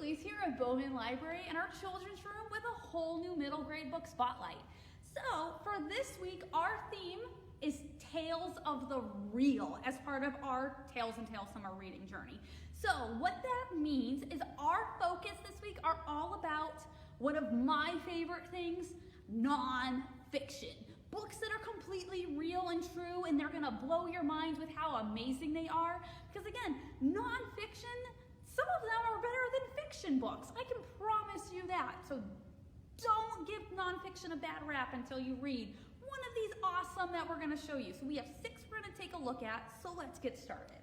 Elise here at Bowman Library in our children's room with a whole new middle grade book spotlight. So for this week, our theme is Tales of the Real as part of our Tales and Tales Summer Reading Journey. So what that means is our focus this week are all about one of my favorite things, nonfiction. Books that are completely real and true, and they're gonna blow your mind with how amazing they are. Because again, nonfiction, some of them are better than fiction books. I can promise you that. So don't give nonfiction a bad rap until you read one of these awesome that we're gonna show you. So we have 6 we're gonna take a look at, so let's get started.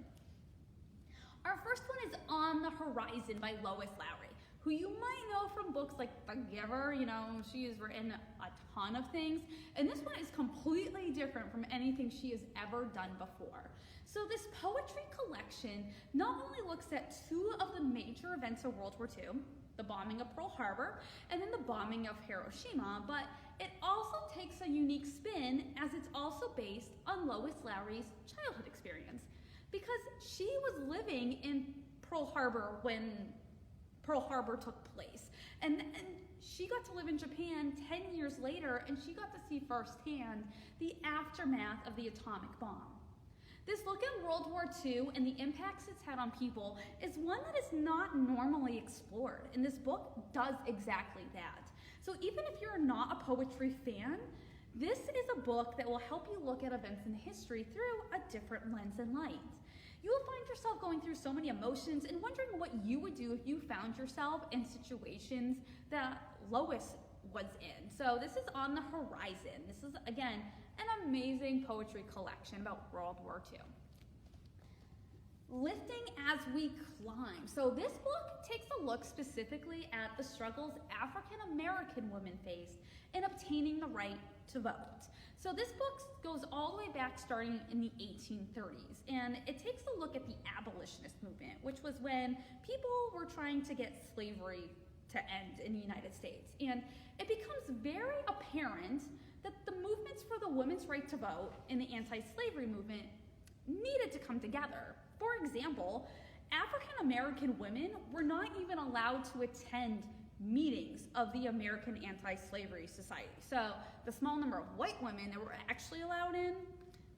Our first one is On the Horizon by Lois Lowry, who you might know from books like The Giver. You know, she has written a ton of things, and this one is completely different from anything she has ever done before. So this poetry collection not only looks at 2 of the major events of World War II, the bombing of Pearl Harbor and then the bombing of Hiroshima, but it also takes a unique spin as it's also based on Lois Lowry's childhood experience, because she was living in Pearl Harbor when Pearl Harbor took place. And she got to live in Japan 10 years later, and she got to see firsthand the aftermath of the atomic bomb. This look at World War II and the impacts it's had on people is one that is not normally explored, and this book does exactly that. So even if you're not a poetry fan, this is a book that will help you look at events in history through a different lens and light. You will find yourself going through so many emotions and wondering what you would do if you found yourself in situations that Lois was in. So this is On the Horizon. This is, again, an amazing poetry collection about World War II. Lifting as We Climb. So this book takes a look specifically at the struggles African American women faced in obtaining the right to vote. So this book goes all the way back starting in the 1830s, and it takes a look at the abolitionist movement, which was when people were trying to get slavery to end in the United States. And it becomes very apparent that the movements for the women's right to vote and the anti-slavery movement needed to come together. For example, African American women were not even allowed to attend meetings of the American Anti-Slavery Society. So the small number of white women that were actually allowed in,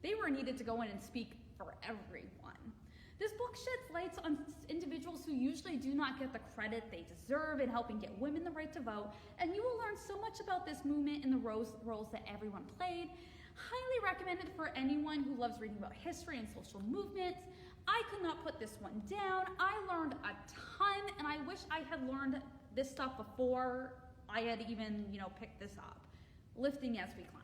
they were needed to go in and speak for everyone. This book sheds lights on individuals who usually do not get the credit they deserve in helping get women the right to vote, and you will learn so much about this movement and the roles that everyone played. Highly recommended for anyone who loves reading about history and social movements. I could not put this one down. I learned a ton, and I wish I had learned this stuff before I had even, picked this up. Lifting as We Climb.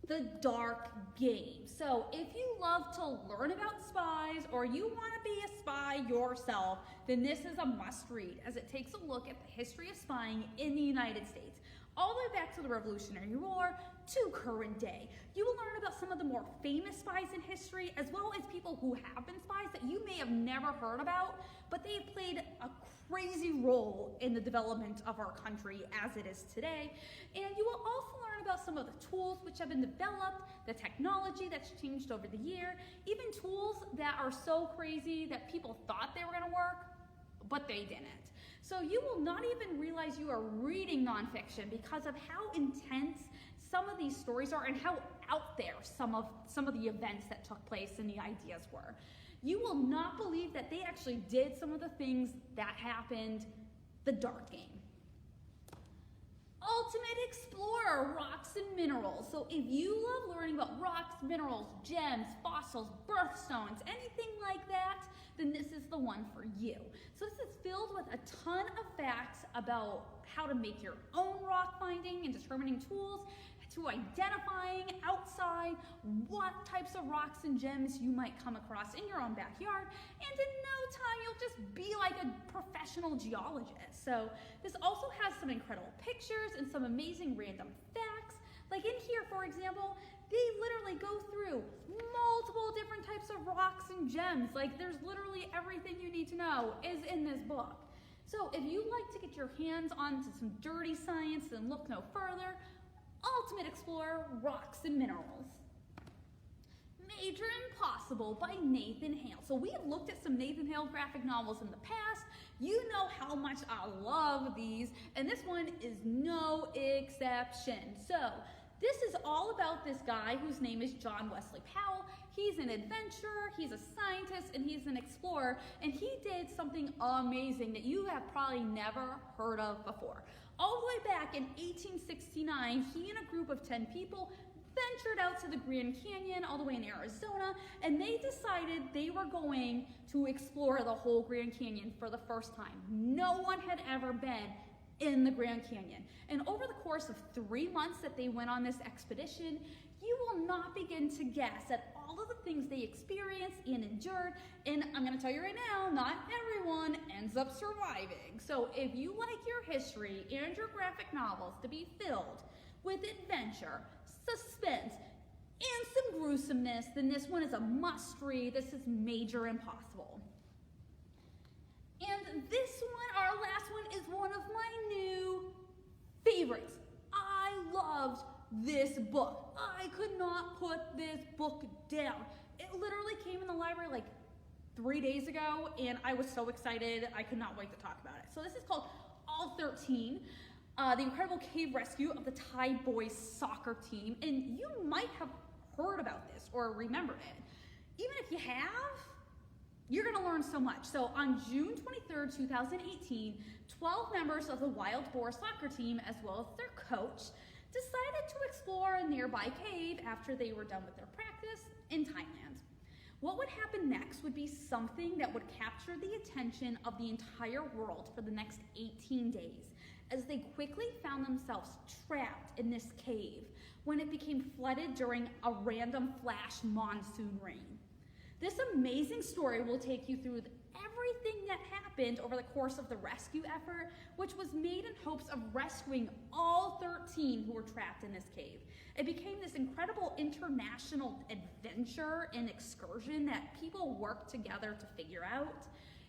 The Dark Game. So if you love to learn about spies or you want to be a spy yourself, then this is a must read, as it takes a look at the history of spying in the United States, all the way back to the Revolutionary War to current day. You will learn about some of the more famous spies in history, as well as people who have been spies that you may have never heard about, but they have played a crazy role in the development of our country as it is today. And you will also learn about some of the tools which have been developed, the technology that's changed over the year, even tools that are so crazy that people thought they were going to work, but they didn't. So you will not even realize you are reading nonfiction because of how intense some of these stories are and how out there some of the events that took place and the ideas were. You will not believe that they actually did some of the things that happened. The Dark Game. Ultimate Explorer, Rocks and Minerals. So if you love learning about rocks, minerals, gems, fossils, birthstones, anything like that, then this is the one for you. So this is filled with a ton of facts about how to make your own rock finding and determining tools, to identifying outside what types of rocks and gems you might come across in your own backyard, and in no time you'll just be like a professional geologist. So this also has some incredible pictures and some amazing random facts. Like in here, for example, they literally go through multiple different types of rocks and gems. Like there's literally everything you need to know is in this book. So if you like to get your hands onto some dirty science, then look no further. Ultimate Explorer, Rocks and Minerals. Major Impossible by Nathan Hale. So we have looked at some Nathan Hale graphic novels in the past. You know how much I love these, and this one is no exception. So this is all about this guy whose name is John Wesley Powell. He's an adventurer, he's a scientist, and he's an explorer, and he did something amazing that you have probably never heard of before. All the way back in 1869, he and a group of 10 people ventured out to the Grand Canyon all the way in Arizona, and they decided they were going to explore the whole Grand Canyon for the first time. No one had ever been in the Grand Canyon. And over the course of 3 months that they went on this expedition, you will not begin to guess at all of the things they experienced and endured. And I'm going to tell you right now, not everyone ends up surviving. So if you like your history and your graphic novels to be filled with adventure, suspense, and some gruesomeness, then this one is a must-read. This is Major Impossible. And this one, our last one, is one of my new favorites. I loved this book. I could not put this book down. It literally came in the library like 3 days ago, and I was so excited. I could not wait to talk about it. So this is called All 13, the incredible cave rescue of the Thai boys soccer team. And you might have heard about this or remembered it. Even if you have, you're going to learn so much. So on June 23rd, 2018, 12 members of the Wild Boar soccer team, as well as their coach, decided to explore a nearby cave after they were done with their practice in Thailand. What would happen next would be something that would capture the attention of the entire world for the next 18 days, as they quickly found themselves trapped in this cave when it became flooded during a random flash monsoon rain. This amazing story will take you through everything that happened over the course of the rescue effort, which was made in hopes of rescuing all 13 who were trapped in this cave. It became this incredible international adventure and excursion that people worked together to figure out.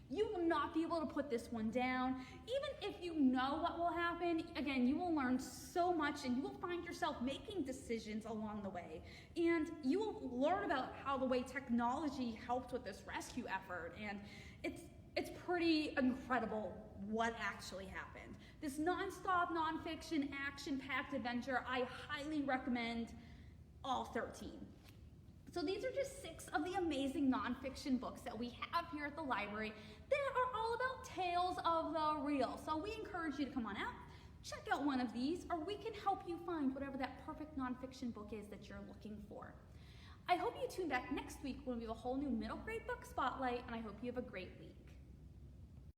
You will not be able to put this one down. Even if you know what will happen, again, you will learn so much, and you will find yourself making decisions along the way. And you will learn about how the way technology helped with this rescue effort. And it's pretty incredible what actually happened. This nonstop, nonfiction, action-packed adventure, I highly recommend all 13. So these are just 6 of the amazing nonfiction books that we have here at the library that are all about tales of the real. So we encourage you to come on out, check out one of these, or we can help you find whatever that perfect nonfiction book is that you're looking for. I hope you tune back next week when we have a whole new middle grade book spotlight, and I hope you have a great week.